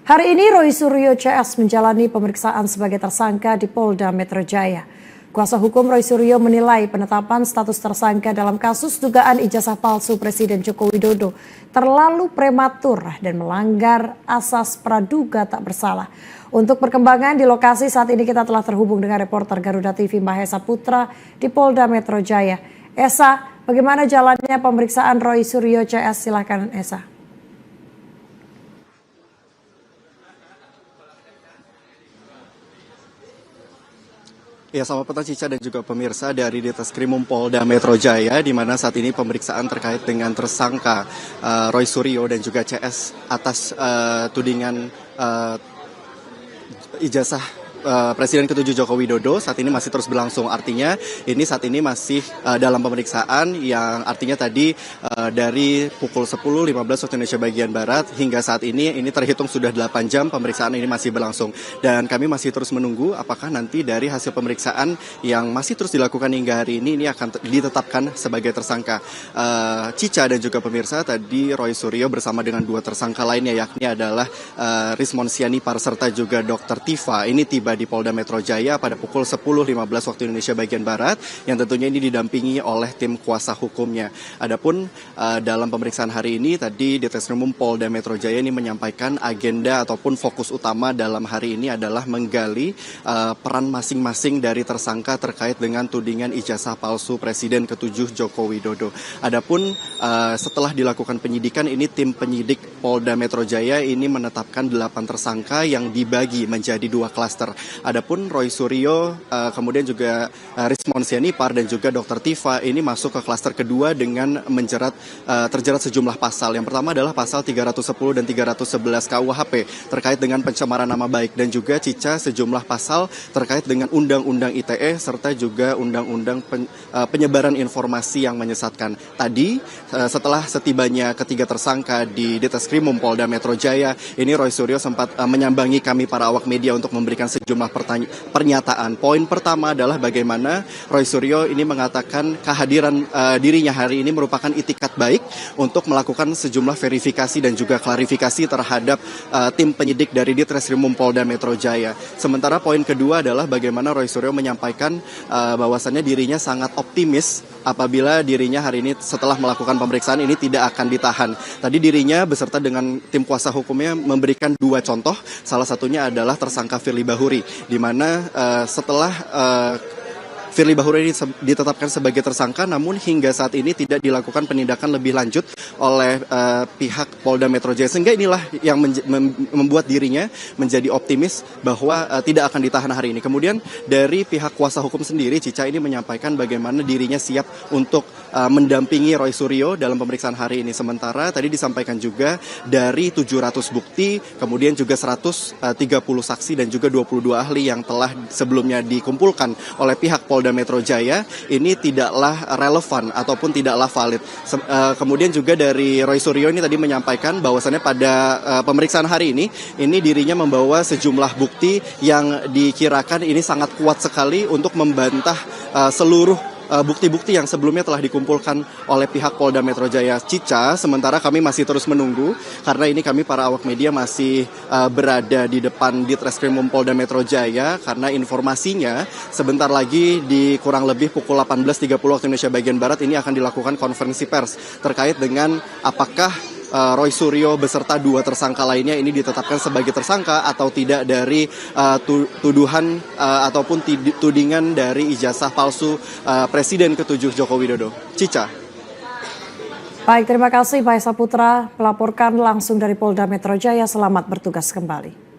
Hari ini Roy Suryo CS menjalani pemeriksaan sebagai tersangka di Polda Metro Jaya. Kuasa hukum Roy Suryo menilai penetapan status tersangka dalam kasus dugaan ijazah palsu Presiden Joko Widodo terlalu prematur dan melanggar asas praduga tak bersalah. Untuk perkembangan di lokasi saat ini kita telah terhubung dengan reporter Garuda TV Mahesa Putra di Polda Metro Jaya. Esa, bagaimana jalannya pemeriksaan Roy Suryo CS? Silakan Esa. Ya, selamat petang Cica dan juga pemirsa dari Ditreskrimum Polda Metro Jaya, di mana saat ini pemeriksaan terkait dengan tersangka Roy Suryo dan juga CS atas tudingan ijazah Presiden ke-7 Joko Widodo saat ini masih terus berlangsung. Artinya ini saat ini masih dalam pemeriksaan yang artinya tadi dari pukul 10.15 waktu Indonesia bagian Barat hingga saat ini terhitung sudah 8 jam pemeriksaan ini masih berlangsung. Dan kami masih terus menunggu apakah nanti dari hasil pemeriksaan yang masih terus dilakukan hingga hari ini akan ditetapkan sebagai tersangka. Cica dan juga pemirsa, tadi Roy Suryo bersama dengan dua tersangka lainnya yakni adalah Rismon Sianipar serta juga Dr. Tifa. Ini tiba di Polda Metro Jaya pada pukul 10.15 waktu Indonesia bagian Barat yang tentunya ini didampingi oleh tim kuasa hukumnya. Adapun dalam pemeriksaan hari ini tadi Ditreskrimum Polda Metro Jaya ini menyampaikan agenda ataupun fokus utama dalam hari ini adalah menggali peran masing-masing dari tersangka terkait dengan tudingan ijazah palsu Presiden ke-7 Joko Widodo. Adapun setelah dilakukan penyidikan ini tim penyidik Polda Metro Jaya ini menetapkan 8 tersangka yang dibagi menjadi 2 klaster. Adapun Roy Suryo, kemudian juga Rismon Sianipar dan juga Dr. Tifa ini masuk ke klaster kedua dengan terjerat sejumlah pasal. Yang pertama adalah pasal 310 dan 311 KUHP terkait dengan pencemaran nama baik dan juga Cica sejumlah pasal terkait dengan Undang-Undang ITE serta juga Undang-Undang penyebaran informasi yang menyesatkan. Tadi setelah setibanya ketiga tersangka di Ditreskrimum Polda Metro Jaya, ini Roy Suryo sempat menyambangi kami para awak media untuk memberikan sejumlah pernyataan. Poin pertama adalah bagaimana Roy Suryo ini mengatakan kehadiran dirinya hari ini merupakan itikat baik untuk melakukan sejumlah verifikasi dan juga klarifikasi terhadap tim penyidik dari Ditreskrimum Polda Metro Jaya. Sementara poin kedua adalah bagaimana Roy Suryo menyampaikan bahwasannya dirinya sangat optimis apabila dirinya hari ini setelah melakukan pemeriksaan ini tidak akan ditahan. Tadi dirinya beserta dengan tim kuasa hukumnya memberikan 2 contoh, salah satunya adalah tersangka Firly Bahuri, di mana setelah Firly Bahuri ini ditetapkan sebagai tersangka, namun hingga saat ini tidak dilakukan penindakan lebih lanjut oleh pihak Polda Metro Jaya. Sehingga inilah yang membuat dirinya menjadi optimis bahwa tidak akan ditahan hari ini. Kemudian dari pihak kuasa hukum sendiri, Cica ini menyampaikan bagaimana dirinya siap untuk mendampingi Roy Suryo dalam pemeriksaan hari ini. Sementara tadi disampaikan juga dari 700 bukti, kemudian juga 130 saksi dan juga 22 ahli yang telah sebelumnya dikumpulkan oleh pihak Polda Metro Jaya ini tidaklah relevan ataupun tidaklah valid. Kemudian juga dari Roy Suryo ini tadi menyampaikan bahwasannya pada pemeriksaan hari ini dirinya membawa sejumlah bukti yang dikirakan ini sangat kuat sekali untuk membantah seluruh bukti-bukti yang sebelumnya telah dikumpulkan oleh pihak Polda Metro Jaya. Cica, sementara kami masih terus menunggu karena ini kami para awak media masih berada di depan Ditreskrimum Polda Metro Jaya karena informasinya sebentar lagi di kurang lebih pukul 18.30 waktu Indonesia bagian Barat ini akan dilakukan konferensi pers terkait dengan apakah Roy Suryo beserta 2 tersangka lainnya ini ditetapkan sebagai tersangka atau tidak dari tuduhan ataupun tudingan dari ijazah palsu Presiden ke-7 Joko Widodo. Cica. Baik, terima kasih Mahesa Putra melaporkan langsung dari Polda Metro Jaya. Selamat bertugas kembali.